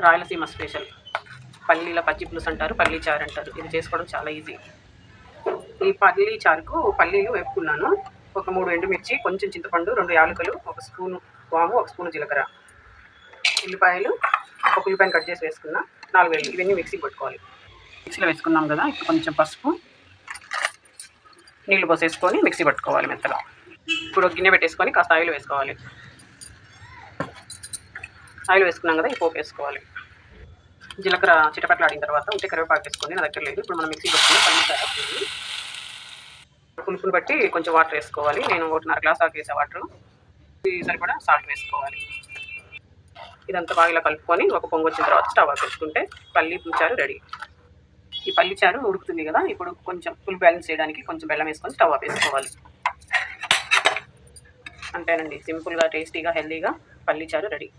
Rayalaseema special పల్లీల పచ్చి పులుసు అంటారు, పల్లీ చారు అంటారు. ఇది చేసుకోవడం చాలా ఈజీ. ఈ పల్లీ చారుకు పల్లీలు వేపుకున్నాను. ఒక 3 ఎండుమిర్చి, కొంచెం చింతపండు, 2 యాలకులు, 1 స్పూను వాము, 1 స్పూను జీలకర్ర, ఉల్లిపాయలు, ఒక ఉల్లిపాయను కట్ చేసి వేసుకున్నా, 4 వెల్లుల్లి. ఇవన్నీ మిక్సీ పెట్టుకోవాలి. మిక్సీలో వేసుకున్నాం కదా, ఇప్పుడు కొంచెం పసుపు, నీళ్లు పోసేసుకొని మిక్సీ పట్టుకోవాలి మెత్తగా. ఇప్పుడు ఒక గిన్నె పెట్టేసుకొని కాస్త ఆయిల్ వేసుకోవాలి. ఆయిల్ వేసుకున్నాం కదా, ఈ పోపు వేసుకోవాలి. జీలకర్ర చిటపట్లాడిన తర్వాత ఉంటే కరివేపాకు వేసుకొని, నా దగ్గర లేదు. ఇప్పుడు మనం మిక్సీ పెట్టుకుని పల్లి చారు పులుపుని బట్టి కొంచెం వాటర్ వేసుకోవాలి. నేను 1.5 గ్లాస్ దాకా వేసే వాటర్. సరిపడా సాల్ట్ వేసుకోవాలి. ఇదంతా బాగా ఇలా కలుపుకొని ఒక పొంగు వచ్చిన తర్వాత స్టవ్ ఆపేసుకుంటే పల్లి చారు రెడీ. ఈ పల్లి చారు ఉడుకుతుంది కదా, ఇప్పుడు కొంచెం పులుపు బ్యాలెన్స్ చేయడానికి కొంచెం బెల్లం వేసుకొని స్టవ్ ఆపేసుకోవాలి. అంతేనండి, సింపుల్గా, టేస్టీగా, హెల్తీగా పల్లి చారు రెడీ.